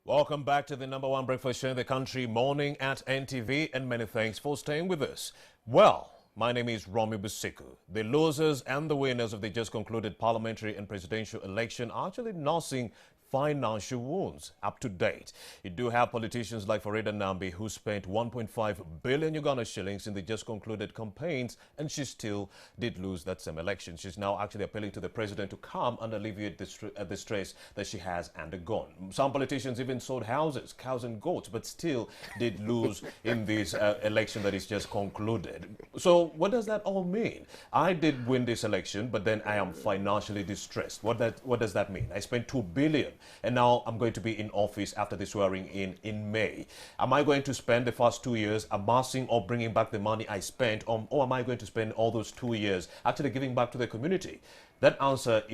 Welcome back to the #1 breakfast show in the country, Morning at NTV, and many thanks for staying with us. Well, my name is Romy Busiku. The losers and the winners of the just concluded parliamentary and presidential election are actually nursing financial wounds up to date. You do have politicians like Farida Nambi, who spent 1.5 billion Uganda shillings in the just concluded campaigns, and she still did lose that same election. She's now actually appealing to the president to come and alleviate the stress that she has undergone. Some politicians even sold houses, cows and goats, but still did lose in this election that is just concluded. So what does that all mean? I did win this election, but then I am financially distressed. What does that mean? I spent 2 billion. And now I'm going to be in office after the swearing in May. Am I going to spend the first 2 years amassing or bringing back the money I spent, or am I going to spend all those 2 years actually giving back to the community? That answer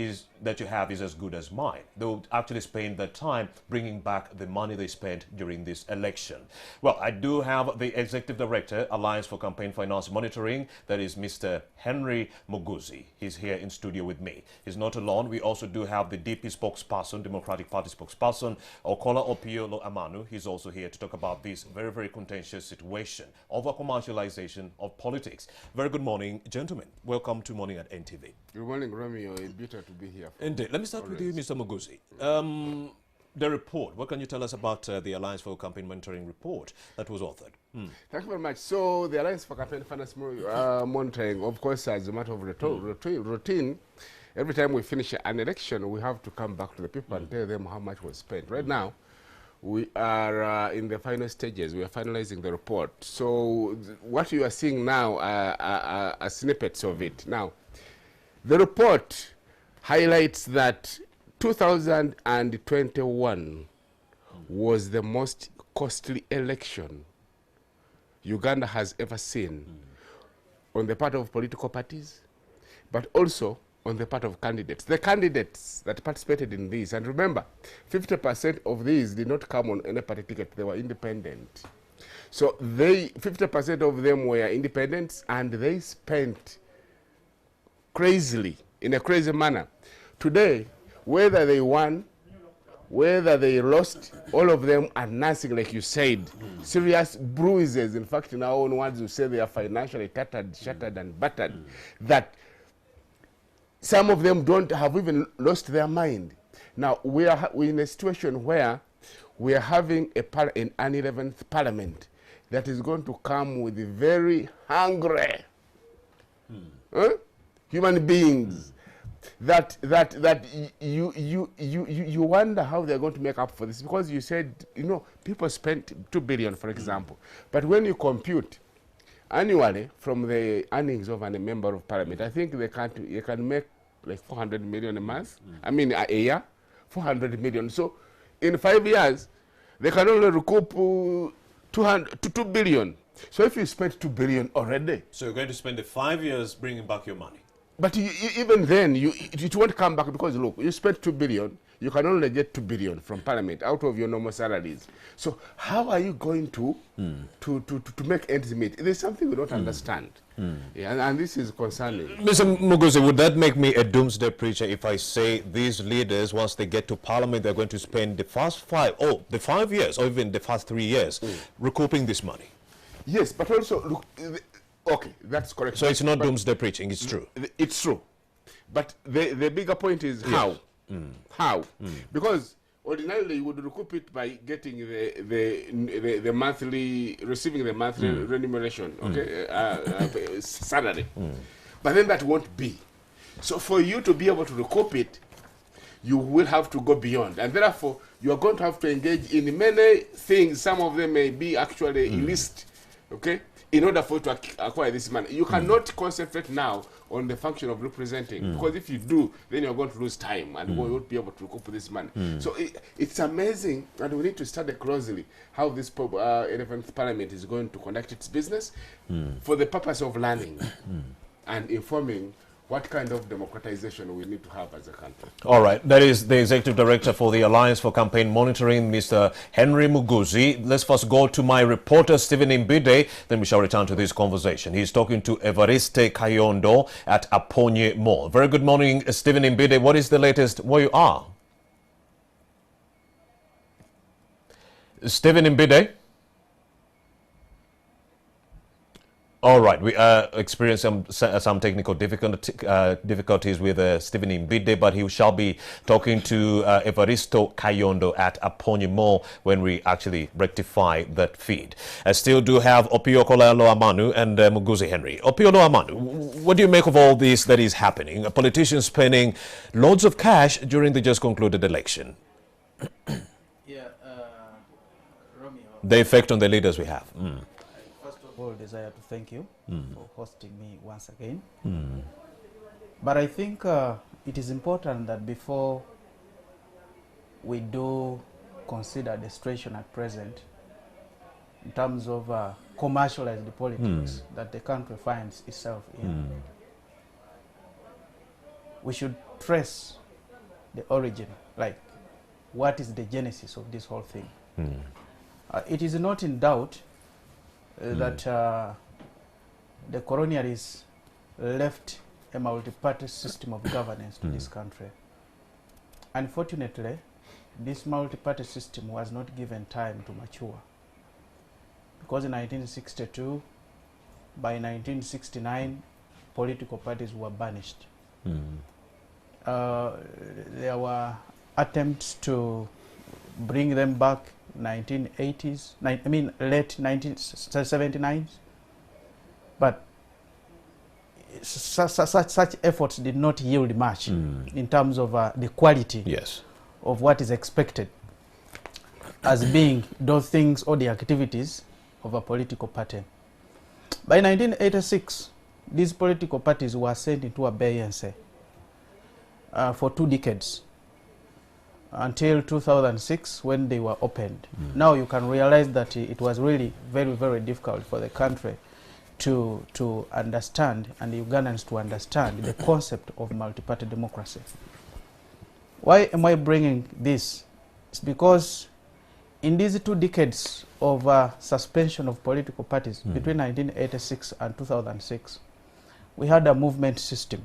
that you have is as good as mine. They will actually spend their time bringing back the money they spent during this election. Well, I do have the Executive Director, Alliance for Campaign Finance Monitoring, that is Mr. Henry Muguzi. He's here in studio with me. He's not alone. We also do have the DP spokesperson, Democratic Party spokesperson, Okola Opiolo Amanu. He's also here to talk about this very, very contentious situation of a commercialization of politics. Very good morning, gentlemen. Welcome to Morning at NTV. Good morning, Romeo. It's better to be here. Indeed. Let me start with you, Mr. Muguzi. The report, what can you tell us about the Alliance for Campaign Monitoring report that was authored? Thank you very much. So the Alliance for Campaign Finance Monitoring, of course, as a matter of routine, every time we finish an election, we have to come back to the people and tell them how much was spent. Right now, we are in the final stages. We are finalizing the report. So what you are seeing now are snippets of it. Now, the report highlights that 2021 was the most costly election Uganda has ever seen on the part of political parties, but also on the part of candidates. The candidates that participated in this, and remember, 50% of these did not come on any party ticket. They were independent. So 50% of them were independents, and they spent crazily, in a crazy manner. Today, whether they won, whether they lost, all of them are nursing, like you said, serious bruises. In fact, in our own words, we say they are financially tattered, shattered, and battered, that some of them don't have even lost their mind. Now, we're in a situation where we are having an 11th parliament that is going to come with very hungry human beings, that you wonder how they're going to make up for this, because you said, you know, people spent 2 billion, for example, but when you compute annually from the earnings of a member of parliament, I think you can make like 400 million a month. I mean a year, 400 million. So in 5 years, they can only recoup 2 billion. So if you spent 2 billion already, so you're going to spend the 5 years bringing back your money. But even then, it won't come back, because look, you spent 2 billion, you can only get 2 billion from Parliament out of your normal salaries. So how are you going to make ends meet? There's something we don't understand. Yeah, and this is concerning. Mr. Muguzi, would that make me a doomsday preacher if I say these leaders, once they get to Parliament, they're going to spend the first 5 years, or even the first 3 years, recouping this money? Yes, but also, look, okay, that's correct. So it's not doomsday preaching, it's true. It's true. But the bigger point is how. How? Because ordinarily you would recoup it by getting the monthly, receiving the monthly remuneration, okay, salary. But then that won't be. So for you to be able to recoup it, you will have to go beyond. And therefore, you are going to have to engage in many things. Some of them may be actually illicit, okay, in order for you to acquire this money. You cannot concentrate now on the function of representing, because if you do, then you're going to lose time and you won't be able to recoup this money. So it's amazing, and we need to study closely how this 11th parliament is going to conduct its business for the purpose of learning and informing what kind of democratization we need to have as a country. All right. That is the Executive Director for the Alliance for Campaign Monitoring, Mr. Henry Muguzi. Let's first go to my reporter, Stephen Imbide. Then we shall return to this conversation. He's talking to Evariste Kayondo at Aponye Mall. Very good morning, Stephen Imbide. What is the latest where you are? Stephen Mbide? All right, we experienced some technical difficulties with Stephen Mbide, but he shall be talking to Evaristo Kayondo at Aponimo when we actually rectify that feed. I still do have Opio Kolalo Amanu and Muguzi Henry. Opio Amanu, what do you make of all this that is happening? Politicians spending loads of cash during the just concluded election. Yeah, Romeo. The effect on the leaders we have. First of all, desire to thank you for hosting me once again. But I think it is important that before we do consider the situation at present in terms of commercialized politics that the country finds itself in, we should trace the origin, like what is the genesis of this whole thing. It is not in doubt that the colonialists left a multi-party system of governance to this country. Unfortunately, this multi-party system was not given time to mature, because in 1962, by 1969, political parties were banished. There were attempts to bring them back 1980s, late 1979s, but such efforts did not yield much in terms of the quality of what is expected as being those things or the activities of a political party. By 1986, these political parties were sent into abeyance for 2 decades. Until 2006, when they were opened. Now you can realize that it was really very, very difficult for the country to understand, and the Ugandans to understand the concept of multi-party democracy. Why am I bringing this? It's because in these 2 decades of suspension of political parties between 1986 and 2006, we had a movement system.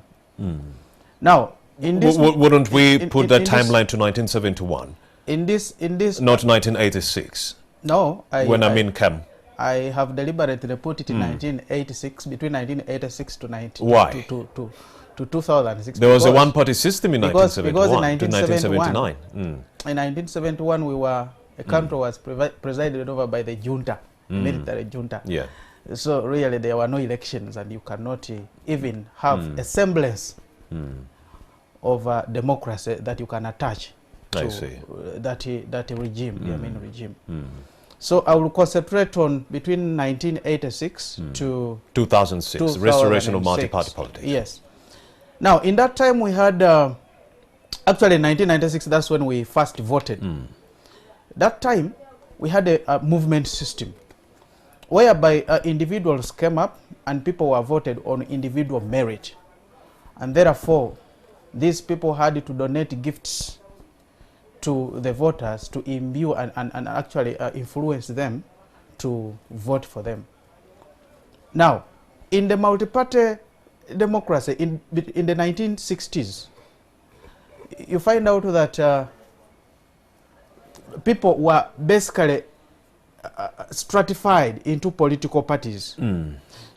Now, wouldn't we put that timeline to 1971? Not 1986. No, when Amin came. I have deliberately put it in 1986, between 1986 to 2006. There was a one-party system in 1971 in 1979. In 1971, a country was presided over by the junta, military junta. Yeah. So really, there were no elections, and you cannot even have a semblance of democracy that you can attach to that regime, the Amin regime. So I will concentrate on between 1986 to 2006, restoration of multi-party politics. Yes. Now, in that time we had, actually in 1996, that's when we first voted. That time we had a movement system whereby individuals came up and people were voted on individual merit. And therefore, these people had to donate gifts to the voters to imbue and actually influence them to vote for them. Now, in the multi-party democracy in the 1960s, you find out that people were basically stratified into political parties.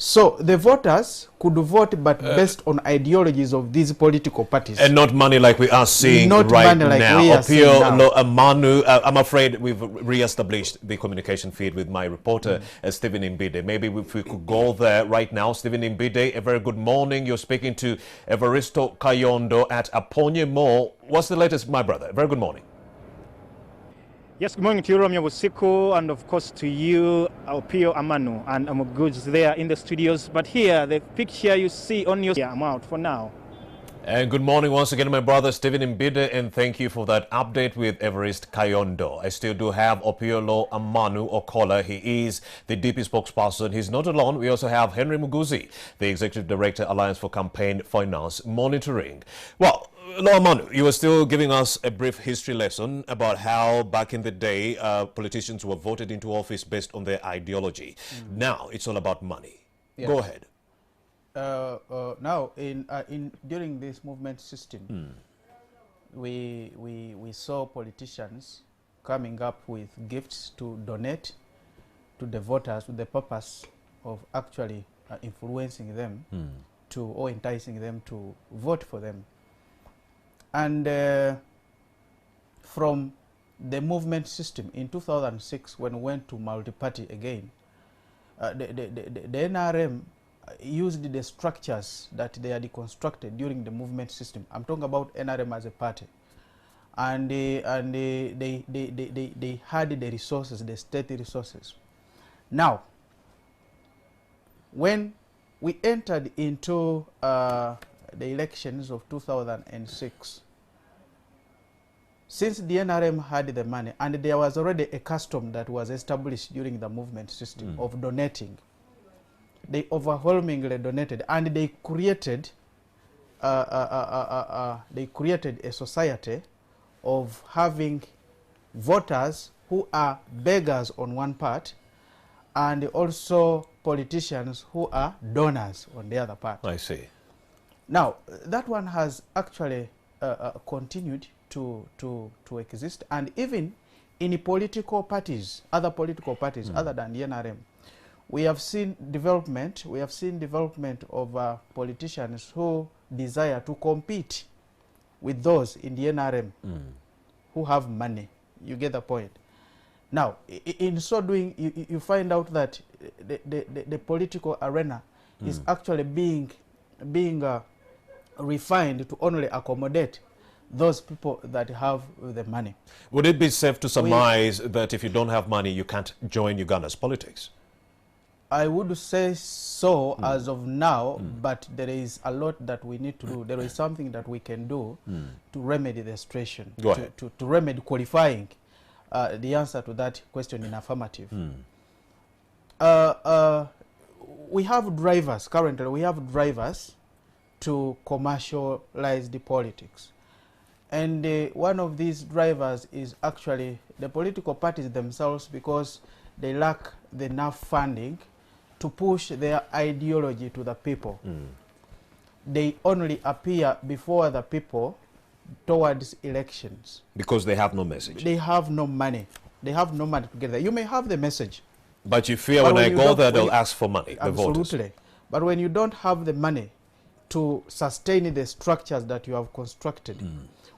So the voters could vote, but based on ideologies of these political parties. And not money like we are seeing right now. Amanu, I'm afraid we've re-established the communication feed with my reporter, Stephen Mbide. Maybe if we could go there right now. Stephen Mbide, a very good morning. You're speaking to Evaristo Kayondo at Aponimo. What's the latest, my brother? Very good morning. Yes, good morning to you, Romeo Busiko, and of course to you, Opio Amanu, and I'm good there in the studios. But here, the picture you see on your... I'm out for now. And good morning once again, my brother Stephen Mbide, and thank you for that update with Everest Kayondo. I still do have Opiolo Amanu Okola. He is the DP spokesperson. He's not alone. We also have Henry Muguzi, the Executive Director, Alliance for Campaign Finance Monitoring. Well, Amanu, you were still giving us a brief history lesson about how back in the day politicians were voted into office based on their ideology. Now it's all about money. Yeah. Go ahead. Now, during this movement system, we saw politicians coming up with gifts to donate to the voters with the purpose of actually influencing them to, or enticing them to vote for them. And from the movement system in 2006, when we went to multi-party again, the NRM used the structures that they had constructed during the movement system. I'm talking about NRM as a party. And they had the resources, the state resources. Now, when we entered into the elections of 2006, since the NRM had the money, and there was already a custom that was established during the movement system of donating, they overwhelmingly donated, and they created a society of having voters who are beggars on one part, and also politicians who are donors on the other part. I see. Now, that one has actually continued to exist, and even in political parties, other political parties other than the NRM, we have seen development. We have seen development of politicians who desire to compete with those in the NRM who have money. You get the point. Now, in so doing, you find out that the political arena is actually being refined to only accommodate those people that have the money. Would it be safe to surmise that if you don't have money, you can't join Uganda's politics? I would say so as of now, but there is a lot that we need to do. There is something that we can do to remedy the situation, to remedy qualifying the answer to that question in affirmative. We have drivers, currently we have drivers to commercialize the politics. And one of these drivers is actually the political parties themselves, because they lack the enough funding to push their ideology to the people. They only appear before the people towards elections. Because they have no message. They have no money. They have no money to get there. You may have the message. But you fear when I go there, they'll ask for money, the voters. Absolutely. But when you don't have the money to sustain the structures that you have constructed,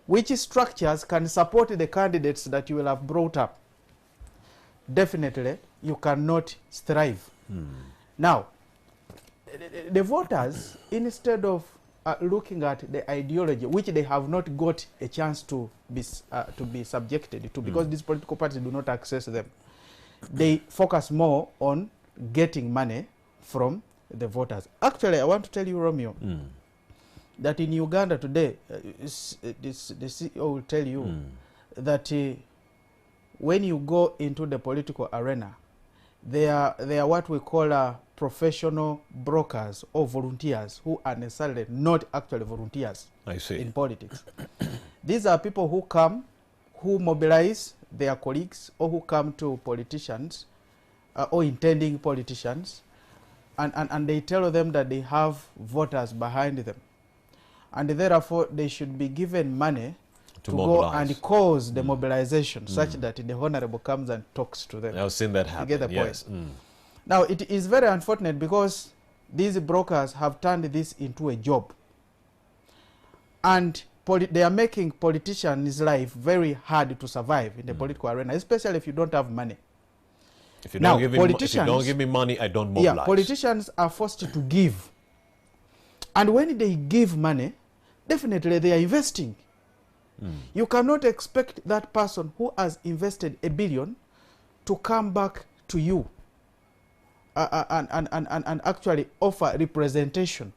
which structures can support the candidates that you will have brought up, definitely you cannot strive. Now, the voters, instead of looking at the ideology, which they have not got a chance to be subjected to, because these political parties do not access them, they focus more on getting money from the voters. Actually, I want to tell you, Romeo, that in Uganda today, the CEO will tell you that when you go into the political arena, they are what we call professional brokers or volunteers who are necessarily not actually volunteers. I see. In politics. These are people who come, who mobilize their colleagues, or who come to politicians or intending politicians, and they tell them that they have voters behind them, and therefore they should be given money to go and cause the mobilization, such that the Honorable comes and talks to them. I've seen that happen. You get the yes. point. Now, it is very unfortunate because these brokers have turned this into a job, and they are making politicians' life very hard to survive in the political arena, especially if you don't have money. If you don't give me money, I don't mobilize. Yeah, politicians are forced to give. And when they give money, definitely they are investing. You cannot expect that person who has invested $1 billion to come back to you and actually offer representation.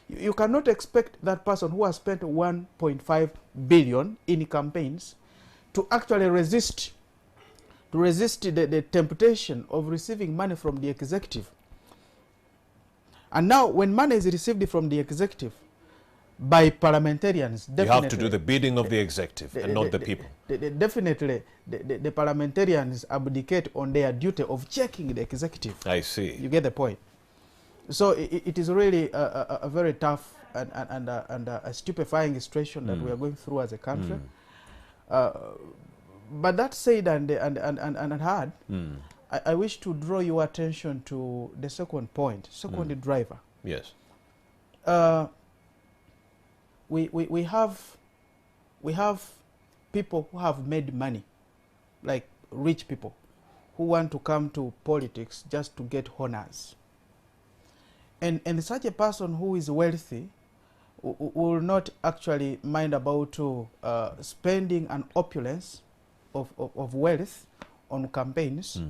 You cannot expect that person who has spent 1.5 billion in campaigns to actually resist the temptation of receiving money from the executive. And now, when money is received from the executive by parliamentarians, definitely you have to do the bidding of the executive and not the people. Definitely, the parliamentarians abdicate on their duty of checking the executive. I see. You get the point. So it is really a very tough and a stupefying situation that we are going through as a country. But that said and heard, I wish to draw your attention to the second point, second driver. Yes. We have people who have made money, like rich people, who want to come to politics just to get honors. And such a person who is wealthy will not actually mind about spending an opulence of wealth on campaigns,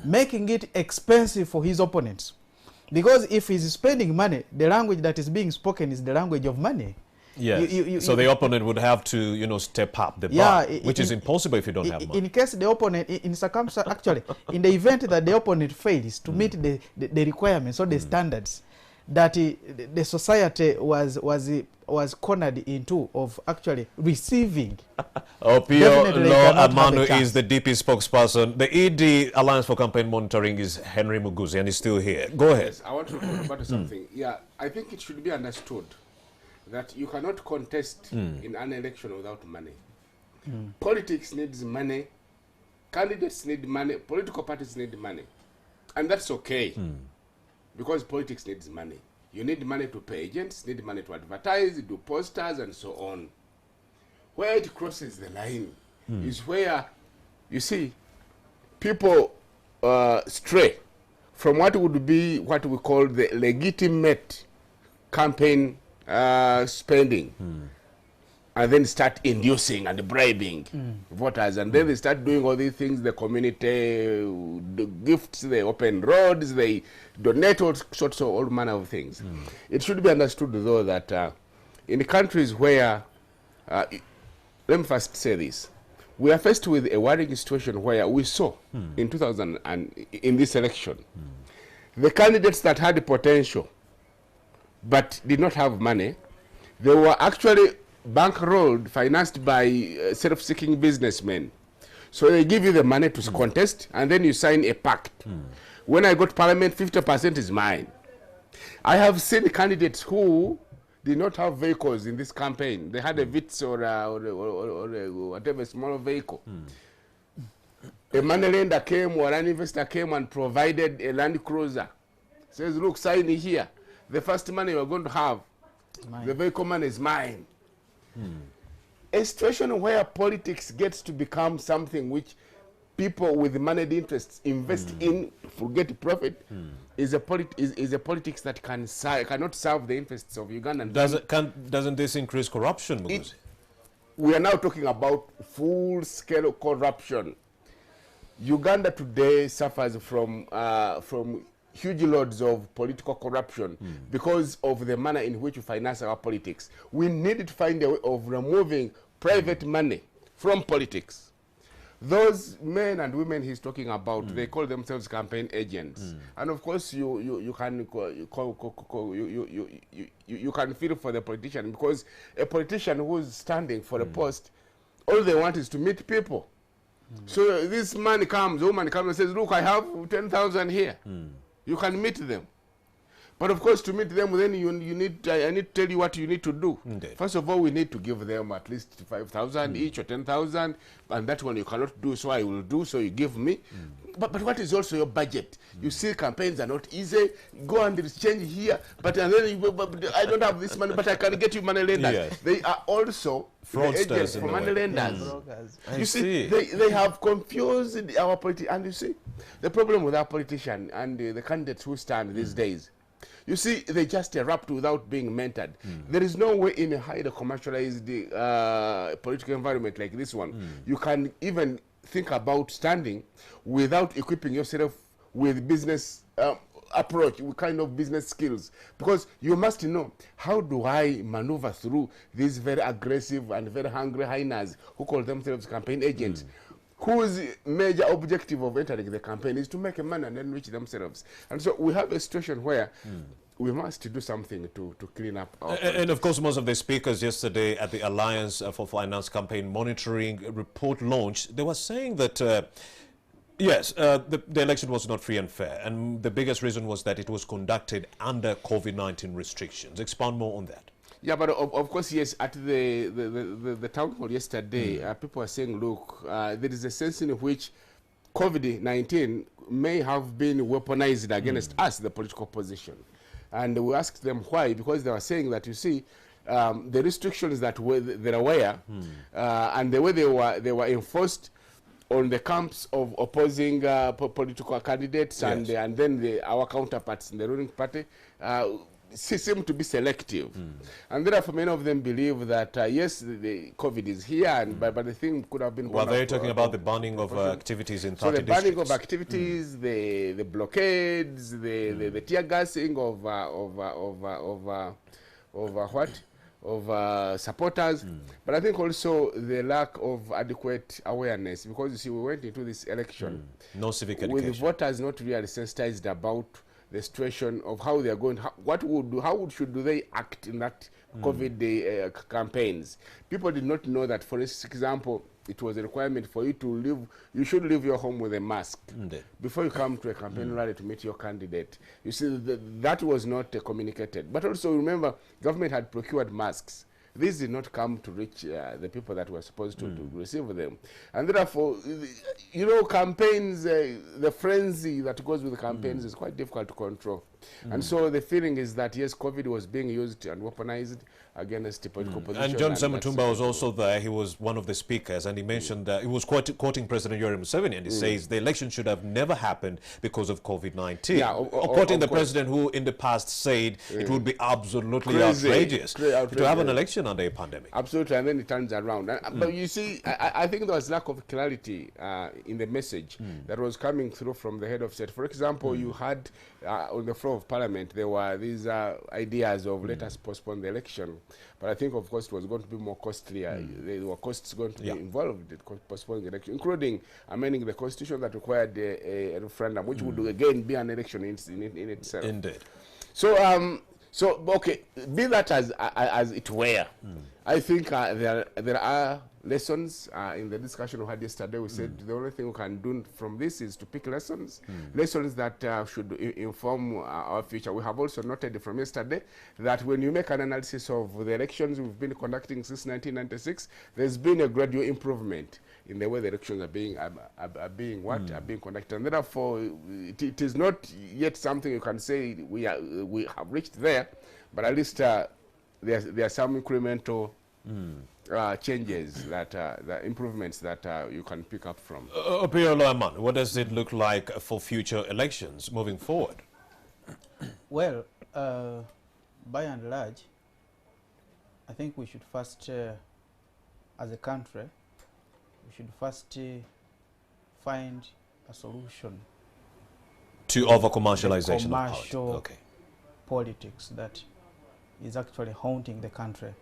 making it expensive for his opponents. Because if he's spending money, the language that is being spoken is the language of money. Yes. So the opponent would have to, step up the bar, which is impossible if you don't have money. In case the opponent, in circumstance, actually, in the event that the opponent fails to meet the requirements or the standards that the society was cornered into of actually receiving. Opio Amanu is the DP spokesperson. The ED Alliance for Campaign Monitoring is Henry Muguzi, and he's still here. Go ahead. Yes, I want to talk about something. Yeah, I think it should be understood that you cannot contest in an election without money. Politics needs money. Candidates need money. Political parties need money. And that's okay. Because politics needs money. You need money to pay agents, need money to advertise, do posters, and so on. Where it crosses the line is where, you see, people stray from what would be what we call the legitimate campaign spending, and then start inducing and bribing voters, and then they start doing all these things. The community the gifts, they open roads, they donate all sorts of all manner of things. It should be understood though that in countries where let me first say this, we are faced with a worrying situation where we saw in 2000 and in this election the candidates that had the potential but did not have money, they were actually bankrolled, financed by self-seeking businessmen. So they give you the money to contest, and then you sign a pact. When I go to parliament, 50% is mine. I have seen candidates who did not have vehicles in this campaign. They had a Vitz or whatever small vehicle. A money lender came or an investor came and provided a Land Cruiser. Says, look, sign here. The first money you're going to have, the vehicle money is mine. A situation where politics gets to become something which people with moneyed interests invest in, forget profit, is a politics that cannot serve the interests of Uganda. Doesn't this increase corruption? We are now talking about full-scale corruption. Uganda today suffers from huge loads of political corruption because of the manner in which we finance our politics. We need to find a way of removing private money from politics. Those men and women he's talking about, they call themselves campaign agents. And of course you can feel for the politician, because a politician who's standing for a post, all they want is to meet people. So this man comes, woman comes and says, look, I have 10,000 here. You can meet them. But of course, to meet them, then I need to tell you what you need to do. Indeed. First of all, we need to give them at least 5,000 each or 10,000, and that one you cannot do, so I will do, so you give me. But what is also your budget? You see, campaigns are not easy. Go and exchange here, but and then I don't have this money, but I can get you money lenders. Yes. They are also fraudsters for money lenders. You see, they have confused our politics. And you see, the problem with our politicians and the candidates who stand these days, you see, they just erupt without being mentored. There is no way in a highly commercialized political environment like this one you can even think about standing without equipping yourself with business approach, with kind of business skills. Because you must know, how do I maneuver through these very aggressive and very hungry hyenas who call themselves campaign agents? Whose major objective of entering the campaign is to make a money and enrich themselves. And so we have a situation where we must do something to clean up our and of course, most of the speakers yesterday at the Alliance for Finance Campaign Monitoring report launch, they were saying that, yes, the election was not free and fair. And the biggest reason was that it was conducted under COVID-19 restrictions. Expand more on that. Yeah, but of course, yes, at the town hall yesterday, people were saying, look, there is a sense in which COVID-19 may have been weaponized against us, the political opposition. And we asked them why, because they were saying that, you see, the restrictions that there were, and the way they were enforced on the camps of opposing political candidates, yes, and then our counterparts in the ruling party, seem to be selective. And therefore many of them believe that yes, the COVID is here, and but the thing could have been... Well, they're talking about the banning of activities in 30 districts. So the banning districts. of activities, the blockades, the tear gassing of supporters, but I think also the lack of adequate awareness, because you see, we went into this election no civic education, with voters not really sensitized about the situation of how they are going, should they act in that COVID campaigns. People did not know that, for example, it was a requirement for you to leave, you should leave your home with a mask before you come to a campaign rally to meet your candidate. You see, that was not communicated. But also remember, government had procured masks. These did not come to reach the people that were supposed to receive them. And therefore, you know, campaigns, the frenzy that goes with the campaigns is quite difficult to control. And so the feeling is that, yes, COVID was being used and weaponized against the political opposition. And John Ssemutumba was also there. He was one of the speakers, and he mentioned that he was quoting President Yoweri Museveni, and he says the election should have never happened because of COVID-19. Yeah, quoting the president who in the past said it would be absolutely outrageous to have an election under a pandemic. Absolutely, and then it turns around. But you see, I think there was lack of clarity in the message that was coming through from the head of state. For example, you had on the floor of parliament, there were these ideas of let us postpone the election. But I think, of course, it was going to be more costly. There were costs going to be involved in postponing the election, including amending the constitution that required a referendum, which would again be an election in itself. Indeed. So, okay, be that as it were, I think there are lessons in the discussion we had yesterday. We said the only thing we can do from this is to pick lessons, lessons that should inform our future. We have also noted from yesterday that when you make an analysis of the elections we've been conducting since 1996, there's been a gradual improvement in the way the elections are being conducted, and therefore it is not yet something you can say we have reached there, but at least there are some incremental changes, the improvements that you can pick up from. Opiyo, what does it look like for future elections moving forward? Well, by and large, I think we should first, as a country, we should first find a solution to over-commercialization of commercial politics that is actually haunting the country.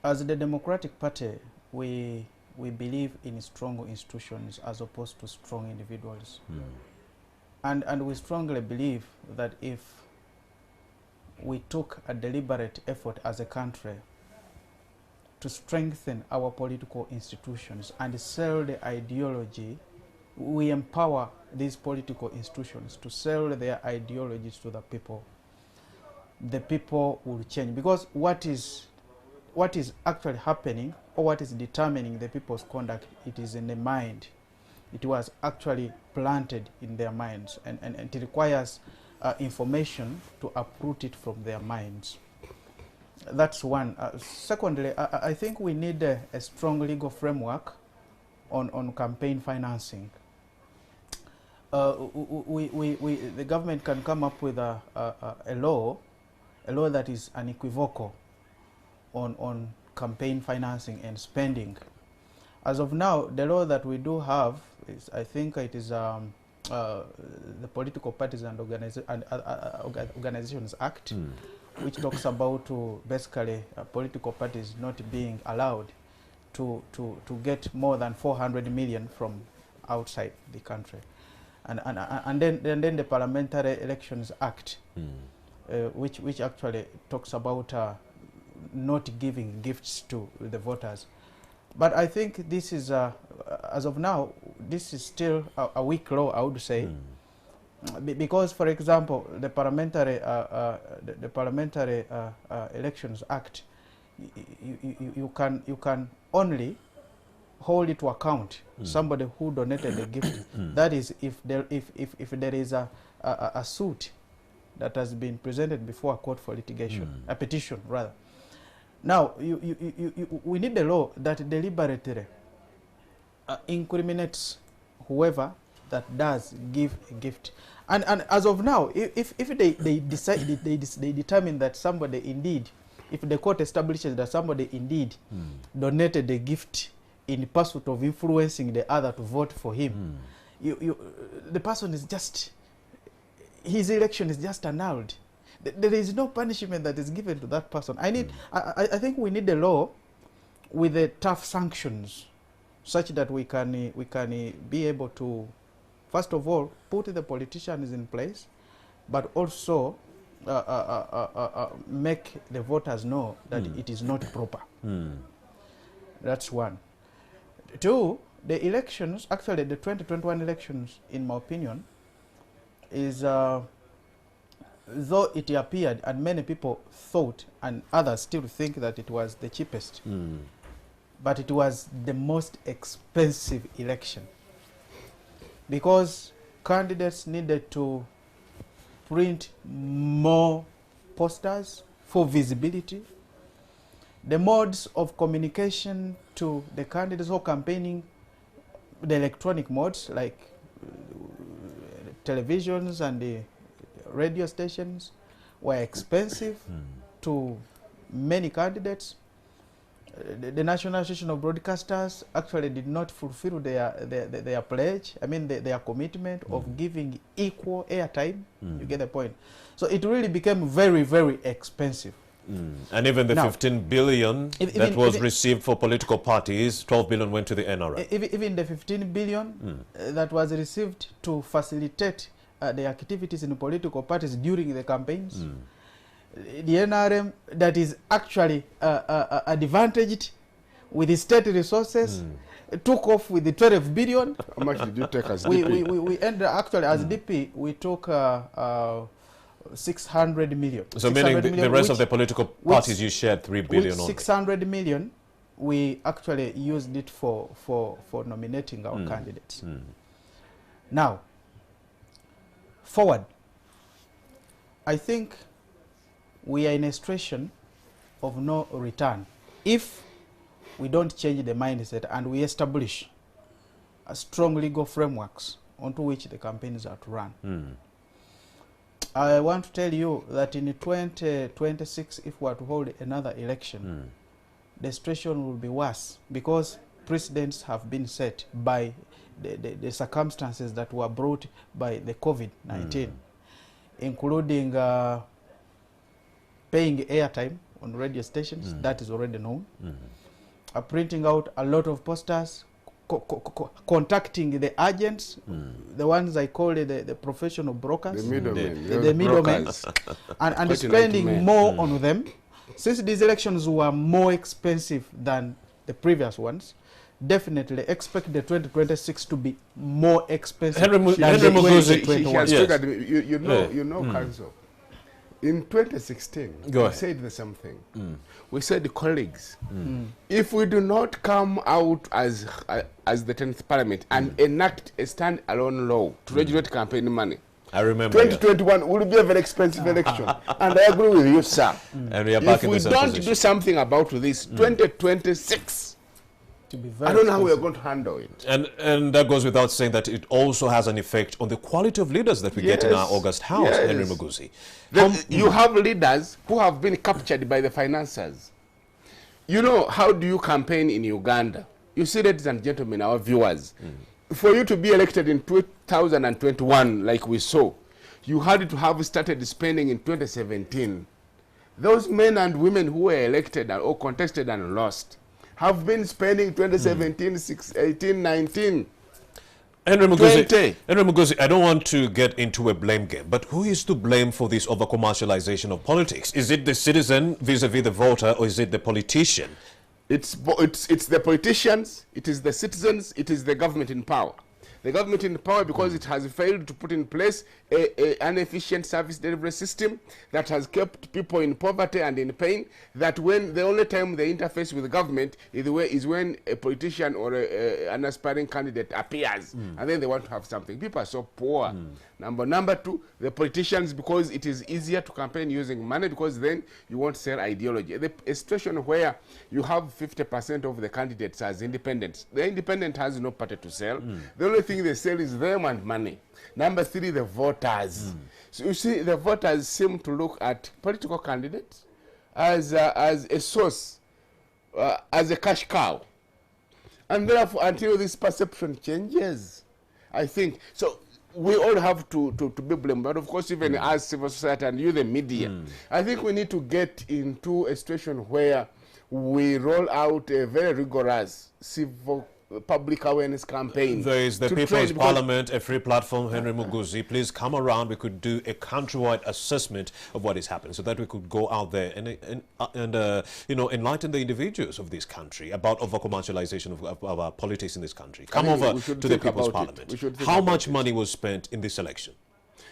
As the Democratic Party, we believe in strong institutions as opposed to strong individuals. And we strongly believe that if we took a deliberate effort as a country to strengthen our political institutions and sell the ideology, we empower these political institutions to sell their ideologies to the people will change. Because what is actually happening, or what is determining the people's conduct, it is in the mind. It was actually planted in their minds, and it requires information to uproot it from their minds. That's one. Secondly, I think we need a strong legal framework on campaign financing. The government can come up with a law that is unequivocal on campaign financing and spending. As of now, the law that we do have is, I think it is the Political Parties and Organizations Act, which talks about basically political parties not being allowed to get more than 400 million from outside the country. And then the Parliamentary Elections Act, which actually talks about not giving gifts to the voters. But I think this is, as of now, this is still a weak law, I would say. Because, for example, the Parliamentary Elections Act, you can only hold it to account somebody who donated a gift. That is, if there is a suit that has been presented before a court for litigation, a petition rather. Now, we need a law that deliberately incriminates whoever that does give a gift. And as of now, if they decide, they determine that somebody indeed, if the court establishes that somebody indeed donated a gift in pursuit of influencing the other to vote for him, the person is just, his election is just annulled. There is no punishment that is given to that person. I think we need a law with the tough sanctions, such that we can be able to, first of all, put the politicians in place, but also make the voters know that it is not proper. That's one. Two, the elections, actually the 2021 elections, in my opinion, is, though it appeared and many people thought and others still think that it was the cheapest, but it was the most expensive election, because candidates needed to print more posters for visibility. The modes of communication to the candidates who are campaigning, the electronic modes like televisions and the radio stations, were expensive to many candidates. The National Association of Broadcasters actually did not fulfill their pledge, their commitment of giving equal airtime. You get the point. So it really became very, very expensive. And even the now, 15 billion that was received for political parties, 12 billion went to the NRM. Even the 15 billion that was received to facilitate the activities in the political parties during the campaigns, the NRM that is actually advantaged with the state resources took off with the 12 billion. How much did you take as DP? We ended actually as DP, we took 600 million. So meaning the rest of the political parties you shared 3 billion on. 600 million, we actually used it for nominating our candidates. Now, forward, I think we are in a situation of no return if we don't change the mindset and we establish a strong legal frameworks onto which the campaigns are to run. I want to tell you that in 2026, if we are to hold another election, the situation will be worse, because precedents have been set by the circumstances that were brought by the COVID-19, including paying airtime on radio stations, that is already known, printing out a lot of posters, contacting the agents, the ones I call the professional brokers, the middlemen, the middlemen, and spending more on them. Since these elections were more expensive than the previous ones, definitely expect the 2026 to be more expensive than the 2021. You know, Council. In 2016, we said the same thing. We said, colleagues, if we do not come out as the 10th Parliament and enact a stand-alone law to regulate campaign money, I remember 2021 will be a very expensive election. And I agree with you, sir. And we are back if we don't do something about this, 2026, I don't know how we are going to handle it. And that goes without saying that it also has an effect on the quality of leaders that we get in our August House, Henry Muguzi. You have leaders who have been captured by the financiers. You know, how do you campaign in Uganda? You see, ladies and gentlemen, our viewers, for you to be elected in 2021, like we saw, you had to have started spending in 2017. Those men and women who were elected or contested and lost have been spending 2017, 18, 19. Henry Muguzi, I don't want to get into a blame game, but who is to blame for this over-commercialization of politics? Is it the citizen vis-a-vis the voter, or is it the politician? It's the politicians, it is the citizens, it is the government in power. The government in power because it has failed to put in place an efficient service delivery system that has kept people in poverty and in pain, that when the only time they interface with the government is when a politician or an aspiring candidate appears, and then they want to have something. People are so poor. Number two, the politicians, because it is easier to campaign using money, because then you won't sell ideology. A situation where you have 50% of the candidates as independents. The independent has no party to sell. The only thing they sell is them and money. Number three, the voters. So you see, the voters seem to look at political candidates as a source, as a cash cow. And therefore, until this perception changes, I think, so we all have to be blamed, but of course even as civil society and you the media, I think we need to get into a situation where we roll out a very rigorous civil public awareness campaign. There is the People's Parliament, a free platform. Henry Muguzi, please come around. We could do a countrywide assessment of what is happening, so that we could go out there and you know, enlighten the individuals of this country about over-commercialization of our politics in this country. Come over to the People's Parliament. How much money was spent in this election?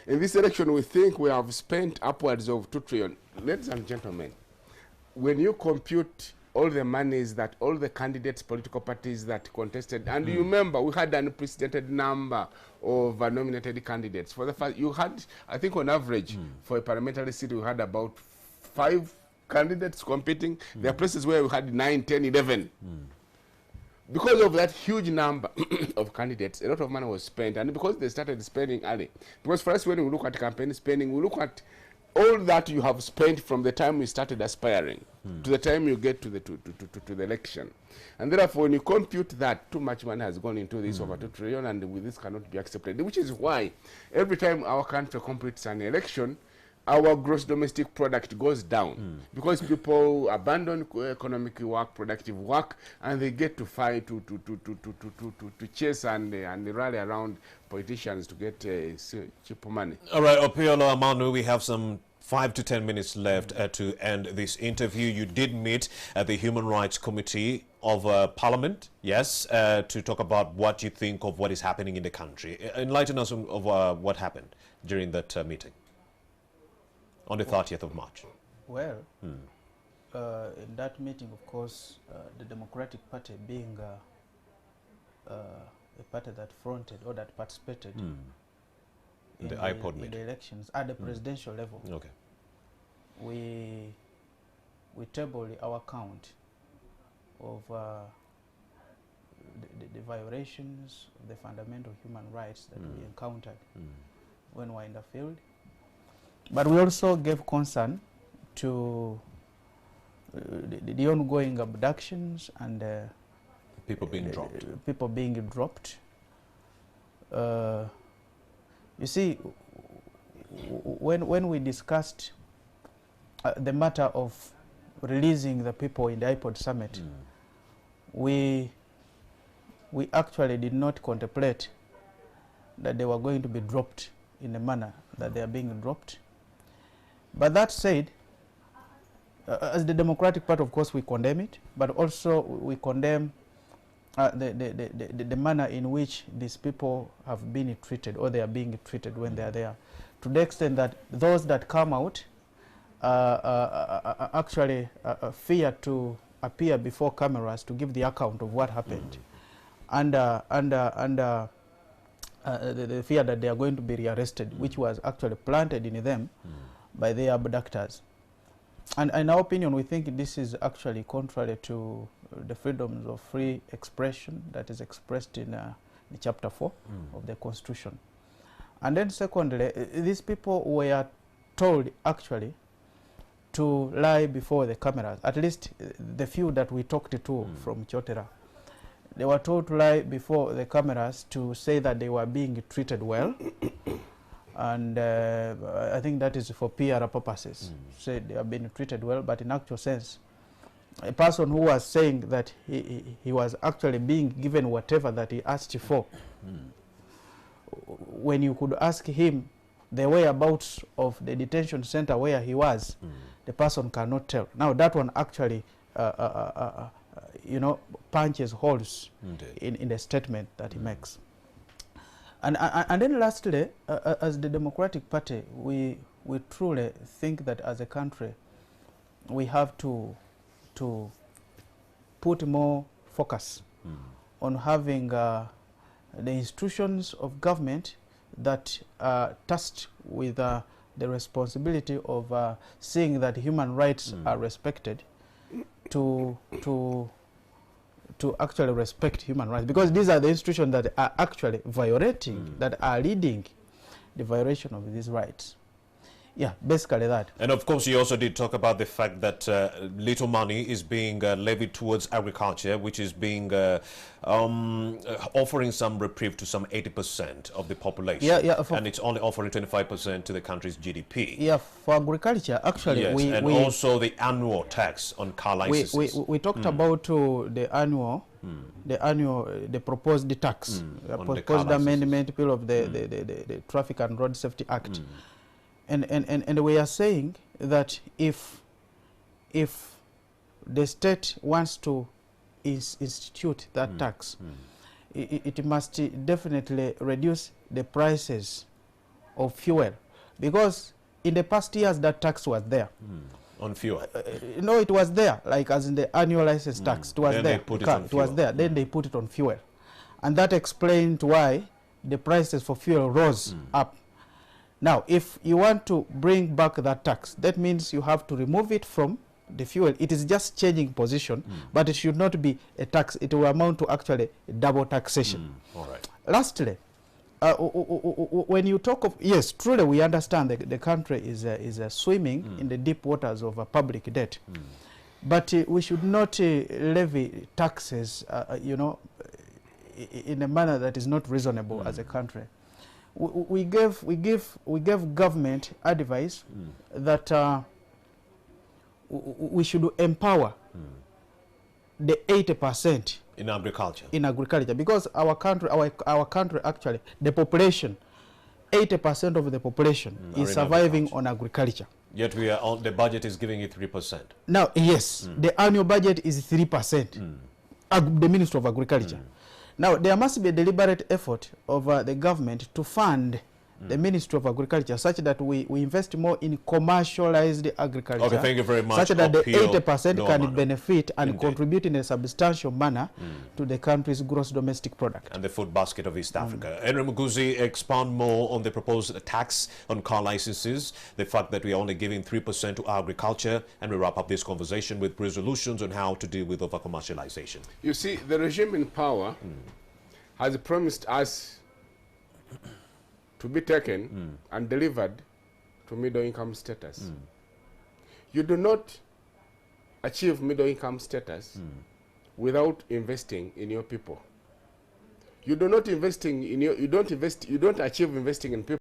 In this election, we think we have spent upwards of 2 trillion. Ladies and gentlemen, when you compute all the monies that all the candidates, political parties that contested, and you remember we had an unprecedented number of nominated candidates. For the first, you had, I think on average, for a parliamentary seat, we had about 5 candidates competing. There are places where we had 9, 10, 11. Because of that huge number of candidates, a lot of money was spent, and because they started spending early. Because for us, when we look at campaign spending, we look at all that you have spent from the time you started aspiring to the time you get to the election. And therefore, when you compute that, too much money has gone into this, over 2 trillion, and this cannot be accepted, which is why every time our country completes an election, our gross domestic product goes down because people abandon economic work, productive work, and they get to fight to chase and rally around politicians to get cheap money. All right, Opiolo Amanu, we have some 5 to 10 minutes left to end this interview. You did meet at the Human Rights Committee of Parliament, yes, to talk about what you think of what is happening in the country. Enlighten us of what happened during that meeting on the 30th of March. Well, in that meeting, of course, the Democratic Party being a party that fronted or that participated in the iPod meeting, in the elections at the presidential level. Okay. We tabled our count of the violations of the fundamental human rights that we encountered when we were in the field. But we also gave concern to the ongoing abductions and people being dropped. People being dropped. You see, when we discussed the matter of releasing the people in the iPod summit, we actually did not contemplate that they were going to be dropped in the manner that they are being dropped. But that said, as the Democratic Party, of course, we condemn it, but also we condemn the manner in which these people have been treated, or they are being treated when they are there, to the extent that those that come out actually fear to appear before cameras to give the account of what happened, and the fear that they are going to be rearrested, which was actually planted in them by their abductors. And in our opinion, we think this is actually contrary to the freedoms of free expression that is expressed in Chapter 4 of the Constitution. And then secondly, these people were told actually to lie before the cameras, at least the few that we talked to from Chotera. They were told to lie before the cameras to say that they were being treated well. And I think that is for PR purposes. Say they are being treated well, but in actual sense, a person who was saying that he was actually being given whatever that he asked for, when you could ask him the whereabouts of the detention center where he was, the person cannot tell. Now that one actually, you know, punches holes in the statement that he makes. And then lastly, as the Democratic Party, we truly think that as a country, we have to put more focus on having the institutions of government that are tasked with the responsibility of seeing that human rights are respected, to actually respect human rights, because these are the institutions that are actually violating, that are leading the violation of these rights. Yeah, basically that. And of course, you also did talk about the fact that little money is being levied towards agriculture, which is being offering some reprieve to some 80% of the population. Yeah, and it's only offering 25% to the country's GDP. Yeah, for agriculture, actually, yes, and also the annual tax on car licenses. We talked about the annual, the proposed tax, proposed amendment bill of the Traffic and Road Safety Act. And we are saying that if the state wants to institute that tax, it must definitely reduce the prices of fuel, because in the past years that tax was there. On fuel? No, it was there, like as in the annual license tax. It was then there. They put it on fuel. Was there. Then they put it on fuel, and that explained why the prices for fuel rose up. Now, if you want to bring back that tax, that means you have to remove it from the fuel. It is just changing position, but it should not be a tax. It will amount to actually double taxation. All right. Lastly, when you talk of, yes, truly we understand that the country is swimming in the deep waters of public debt, but we should not levy taxes, you know, in a manner that is not reasonable as a country. We gave government advice that we should empower the 80% in agriculture. In agriculture, because our country actually, the population, 80% of the population is surviving on agriculture. Yet we are on, the budget is giving it 3%. Now, yes, the annual budget is 3%. The Ministry of Agriculture. Now, there must be a deliberate effort of the government to fund the Ministry of Agriculture, such that we invest more in commercialized agriculture. Okay, thank you very much. Such that the 80% can benefit and contribute in a substantial manner to the country's gross domestic product. And the food basket of East Africa. Henry Muguzi, expand more on the proposed tax on car licenses, the fact that we are only giving 3% to agriculture, and we wrap up this conversation with resolutions on how to deal with over-commercialization. You see, the regime in power has promised us to be taken and delivered to middle-income status. You do not achieve middle-income status without investing in your people. You do not investing in your, you don't achieve investing in people